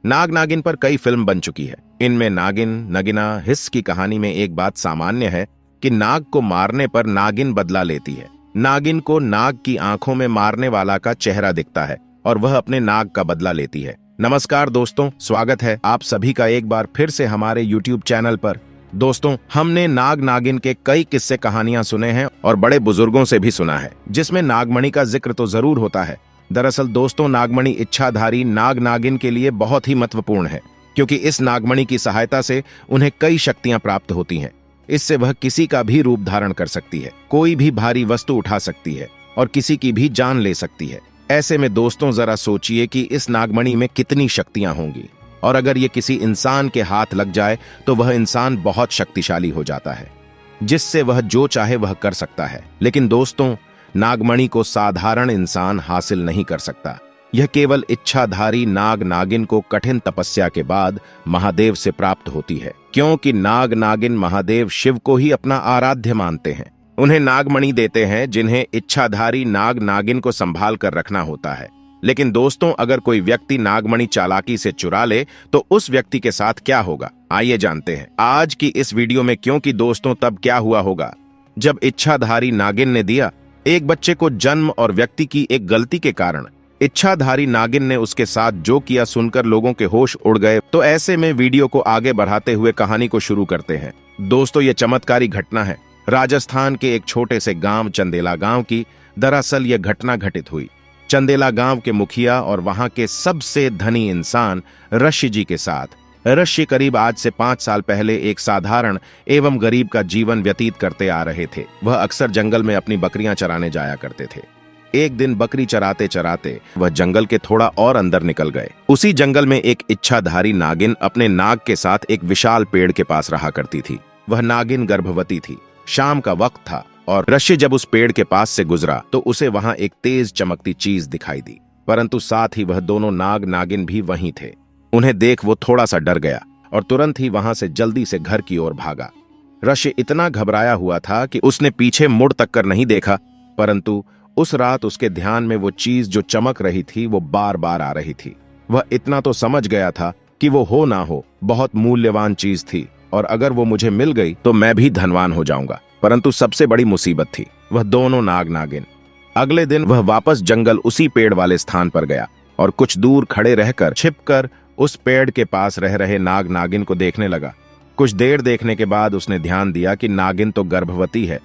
नाग नागिन पर कई फिल्म बन चुकी है। इनमें नागिन, नगिना, हिस्स की कहानी में एक बात सामान्य है कि नाग को मारने पर नागिन बदला लेती है। नागिन को नाग की आंखों में मारने वाला का चेहरा दिखता है और वह अपने नाग का बदला लेती है। नमस्कार दोस्तों, स्वागत है आप सभी का एक बार फिर से हमारे YouTube चैनल पर। दोस्तों, हमने नाग नागिन के कई किस्से कहानियां सुने हैं और बड़े बुजुर्गों से भी सुना है, जिसमें नागमणि का जिक्र तो जरूर होता है। दरअसल दोस्तों, नागमणि इच्छाधारी नाग नागिन के लिए बहुत ही महत्वपूर्ण है, क्योंकि इस नागमणि की सहायता से उन्हें कई शक्तियां प्राप्त होती हैं। इससे वह किसी का भी रूप धारण कर सकती है, कोई भी भारी वस्तु उठा सकती है और किसी की भी जान ले सकती है। ऐसे में दोस्तों, जरा सोचिए कि इस नागमणि में कितनी शक्तियां होंगी, और अगर ये किसी इंसान के हाथ लग जाए तो वह इंसान बहुत शक्तिशाली हो जाता है, जिससे वह जो चाहे वह कर सकता है। लेकिन दोस्तों, नागमणि को साधारण इंसान हासिल नहीं कर सकता। यह केवल इच्छाधारी नाग नागिन को कठिन तपस्या के बाद महादेव से प्राप्त होती है, क्योंकि नाग नागिन महादेव शिव को ही अपना आराध्य मानते हैं। उन्हें नागमणि देते हैं, जिन्हें इच्छाधारी नाग नागिन को संभाल कर रखना होता है। लेकिन दोस्तों, अगर कोई व्यक्ति नागमणि चालाकी से चुरा ले तो उस व्यक्ति के साथ क्या होगा, आइए जानते हैं आज की इस वीडियो में। क्योंकि दोस्तों, तब क्या हुआ होगा जब इच्छाधारी नागिन ने दिया एक बच्चे को जन्म, और व्यक्ति की एक गलती के कारण इच्छाधारी नागिन ने उसके साथ जो किया सुनकर लोगों के होश उड़ गए। तो ऐसे में वीडियो को आगे बढ़ाते हुए कहानी को शुरू करते हैं। दोस्तों, ये चमत्कारी घटना है राजस्थान के एक छोटे से गांव चंदेला गांव की। दरअसल यह घटना घटित हुई चंदेला गांव के मुखिया और वहां के सबसे धनी इंसान ऋषि जी के साथ। ऋषि करीब आज से 5 साल पहले एक साधारण एवं गरीब का जीवन व्यतीत करते आ रहे थे। वह अक्सर जंगल में अपनी बकरियां चराने जाया करते थे। एक दिन बकरी चराते चराते वह जंगल के थोड़ा और अंदर निकल गए। उसी जंगल में एक इच्छाधारी नागिन अपने नाग के साथ एक विशाल पेड़ के पास रहा करती थी। वह नागिन गर्भवती थी। शाम का वक्त था और ऋषि जब उस पेड़ के पास से गुजरा तो उसे वहां एक तेज चमकती चीज दिखाई दी, परंतु साथ ही वह दोनों नाग नागिन भी वहीं थे। उन्हें देख वो थोड़ा सा डर गया और तुरंत ही वहां से जल्दी से घर की ओर भागा। ऋषि इतना घबराया हुआ था कि उसने पीछे मुड़ तक कर नहीं देखा, परंतु उस रात उसके ध्यान में वो चीज जो चमक रही थी वो बार बार आ रही थी। वह इतना तो समझ गया था कि वो हो ना हो बहुत मूल्यवान चीज थी, और अगर वो मुझे मिल गई तो मैं भी धनवान हो जाऊंगा। परंतु सबसे बड़ी मुसीबत थी वह दोनों नाग नागिन। अगले दिन वह वापस जंगल उसी पेड़ वाले स्थान पर गया और कुछ दूर खड़े रहकर छिपकर उस पेड़ के पास रह रहे नाग नागिन को देखने लगा। कुछ देर देखने के बाद उसने ध्यान दिया कि नागिन तो गर्भवती है।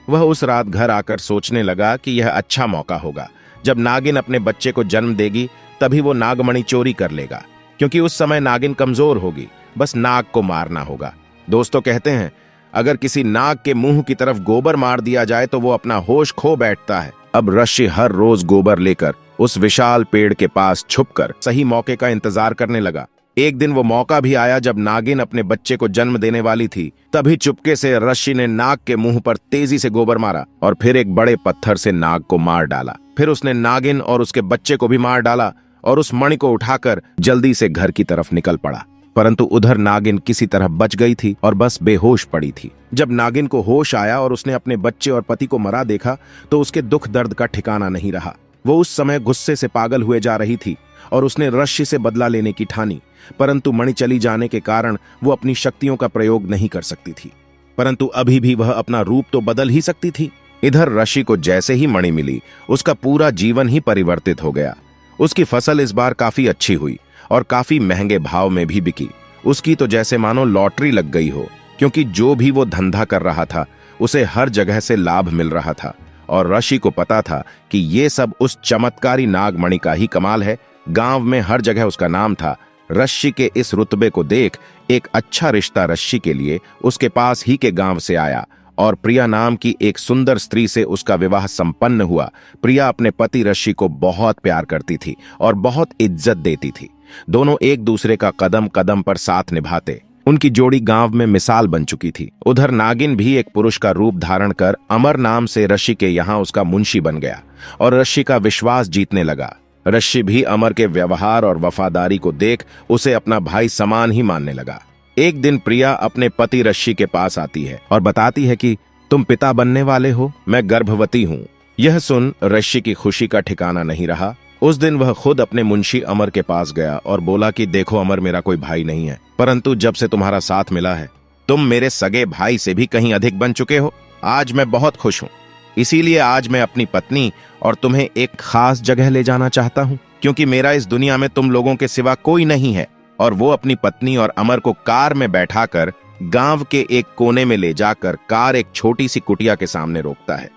वह उस रात घर आकर सोचने लगा कि यह अच्छा मौका होगा। जब नागिन अपने बच्चे को जन्म देगी तभी वो नागमणि चोरी कर लेगा, क्योंकि उस समय नागिन कमजोर होगी। बस नाग को मारना होगा। दोस्तों, कहते हैं अगर किसी नाग के मुंह की तरफ गोबर मार दिया जाए तो वो अपना होश खो बैठता है। अब ऋषि हर रोज गोबर लेकर उस विशाल पेड़ के पास छुपकर सही मौके का इंतजार करने लगा। एक दिन वो मौका भी आया जब नागिन अपने बच्चे को जन्म देने वाली थी। तभी चुपके से ऋषि ने नाग के मुंह पर तेजी से गोबर मारा और फिर एक बड़े पत्थर से नाग को मार डाला। फिर उसने नागिन और उसके बच्चे को भी मार डाला और उस मणि को उठाकर जल्दी से घर की तरफ निकल पड़ा। परंतु उधर नागिन किसी तरह बच गई थी और बस बेहोश पड़ी थी। जब नागिन को होश आया और उसने अपने बच्चे और पति को मरा देखा तो उसके दुख दर्द का ठिकाना नहीं रहा। वो उस समय गुस्से से पागल हुए जा रही थी और उसने ऋषि से बदला लेने की ठानी, परंतु मणि चली जाने के कारण वो अपनी शक्तियों का प्रयोग नहीं कर सकती थी। परंतु अभी भी वह अपना रूप तो बदल ही सकती थी। इधर ऋषि को जैसे ही मणि मिली उसका पूरा जीवन ही परिवर्तित हो गया। उसकी फसल इस बार काफी अच्छी हुई और काफी महंगे भाव में भी बिकी। उसकी तो जैसे मानो लॉटरी लग गई हो, क्योंकि जो भी वो धंधा कर रहा था उसे हर जगह से लाभ मिल रहा था। और ऋषि को पता था कि ये सब उस चमत्कारी नागमणि का ही कमाल है। गांव में हर जगह उसका नाम था। ऋषि के इस रुतबे को देख एक अच्छा रिश्ता ऋषि के लिए उसके पास ही के गांव से आया और प्रिया नाम की एक सुंदर स्त्री से उसका विवाह संपन्न हुआ। प्रिया अपने पति ऋषि को बहुत प्यार करती थी और बहुत इज्जत देती थी। दोनों एक दूसरे का कदम कदम पर साथ निभाते। उनकी जोड़ी गांव में मिसाल बन चुकी थी। उधर नागिन भी एक पुरुष का रूप धारण कर अमर नाम से ऋषि के यहाँ उसका मुंशी बन गया और ऋषि का विश्वास जीतने लगा। ऋषि भी अमर के व्यवहार और वफादारी को देख उसे अपना भाई समान ही मानने लगा। एक दिन प्रिया अपने पति ऋषि के पास आती है और बताती है कि तुम पिता बनने वाले हो, मैं गर्भवती हूँ। यह सुन ऋषि की खुशी का ठिकाना नहीं रहा। उस दिन वह खुद अपने मुंशी अमर के पास गया और बोला कि देखो अमर, मेरा कोई भाई नहीं है, परंतु जब से तुम्हारा साथ मिला है तुम मेरे सगे भाई से भी कहीं अधिक बन चुके हो। आज मैं बहुत खुश हूं। इसीलिए आज मैं अपनी पत्नी और तुम्हें एक खास जगह ले जाना चाहता हूं, क्योंकि मेरा इस दुनिया में तुम लोगों के सिवा कोई नहीं है। और वो अपनी पत्नी और अमर को कार में बैठाकर गांव के एक कोने में ले जाकर कार एक छोटी सी कुटिया के सामने रोकता है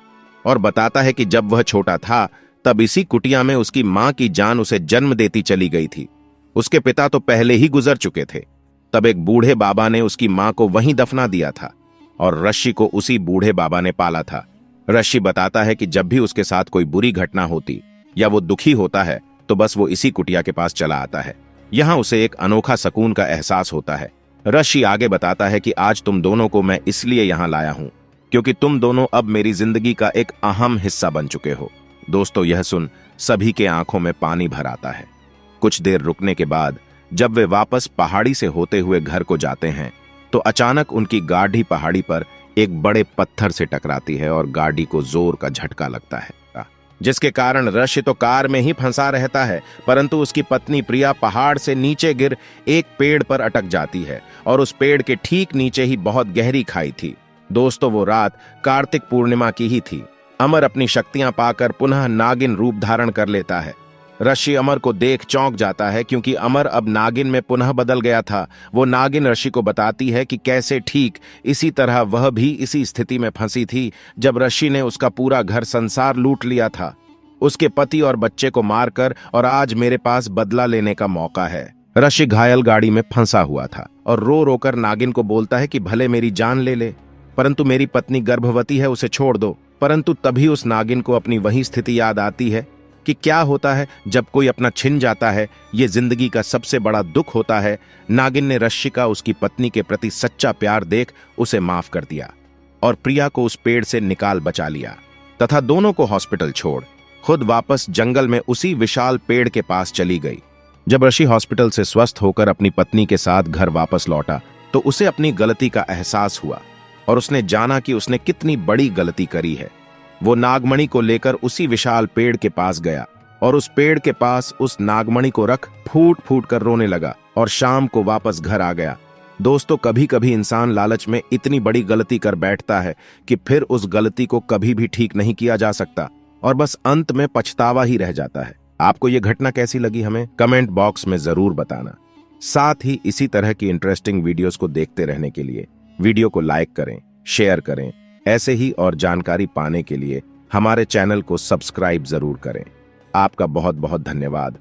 और बताता है कि जब वह छोटा था तब इसी कुटिया में उसकी मां की जान उसे जन्म देती चली गई थी। उसके पिता तो पहले ही गुजर चुके थे। तब एक बूढ़े बाबा ने उसकी मां को वहीं दफना दिया था और रश्मि को उसी बूढ़े बाबा ने पाला था। रश्मि बताता है कि जब भी उसके साथ कोई बुरी घटना होती या वो दुखी होता है तो बस वो इसी कुटिया के पास चला आता है। यहां उसे एक अनोखा सुकून का एहसास होता है। रश्मि आगे बताता है कि आज तुम दोनों को मैं इसलिए यहां लाया हूं क्योंकि तुम दोनों अब मेरी जिंदगी का एक अहम हिस्सा बन चुके हो। दोस्तों, यह सुन सभी के आंखों में पानी भर आता है। कुछ देर रुकने के बाद जब वे वापस पहाड़ी से होते हुए घर को जाते हैं तो अचानक उनकी गाड़ी पहाड़ी पर एक बड़े पत्थर से टकराती है और गाड़ी को जोर का झटका लगता है, जिसके कारण रश्मि तो कार में ही फंसा रहता है, परंतु उसकी पत्नी प्रिया पहाड़ से नीचे गिर एक पेड़ पर अटक जाती है और उस पेड़ के ठीक नीचे ही बहुत गहरी खाई थी। दोस्तों, वो रात कार्तिक पूर्णिमा की ही थी। अमर अपनी शक्तियां पाकर पुनः नागिन रूप धारण कर लेता है। रश्मि अमर को देख चौंक जाता है क्योंकि अमर अब नागिन में पुनः बदल गया था। वो नागिन रश्मि को बताती है कि कैसे ठीक इसी तरह वह भी इसी स्थिति में फंसी थी जब रश्मि ने उसका पूरा घर संसार लूट लिया था, उसके पति और बच्चे को मारकर, और आज मेरे पास बदला लेने का मौका है। रश्मि घायल गाड़ी में फंसा हुआ था और रो रोकर नागिन को बोलता है कि भले मेरी जान ले ले, परंतु मेरी पत्नी गर्भवती है, उसे छोड़ दो। परंतु तभी उस नागिन को अपनी वही स्थिति याद आती है कि क्या होता है जब कोई अपना छिन जाता है, ये जिंदगी का सबसे बड़ा दुख होता है। नागिन ने रश्मि का उसकी पत्नी के प्रति सच्चा प्यार देख उसे माफ कर दिया और प्रिया को उस पेड़ से निकाल बचा लिया तथा दोनों को हॉस्पिटल छोड़ खुद वापस जंगल में उसी विशाल पेड़ के पास चली गई। जब रश्मि हॉस्पिटल से स्वस्थ होकर अपनी पत्नी के साथ घर वापस लौटा तो उसे अपनी गलती का एहसास हुआ और उसने जाना कि उसने कितनी बड़ी गलती करी है। वो नागमणि को लेकर उसी विशाल पेड़ के पास गया और उस पेड़ के पास उस नागमणि को रख फूट फूट कर रोने लगा और शाम को वापस घर आ गया। दोस्तों, कभी कभी इंसान लालच में इतनी बड़ी गलती कर बैठता है कि फिर उस गलती को कभी भी ठीक नहीं किया जा सकता और बस अंत में पछतावा ही रह जाता है। आपको यह घटना कैसी लगी हमें कमेंट बॉक्स में जरूर बताना। साथ ही इसी तरह की इंटरेस्टिंग वीडियोस को देखते रहने के लिए वीडियो को लाइक करें, शेयर करें। ऐसे ही और जानकारी पाने के लिए हमारे चैनल को सब्सक्राइब जरूर करें। आपका बहुत बहुत धन्यवाद।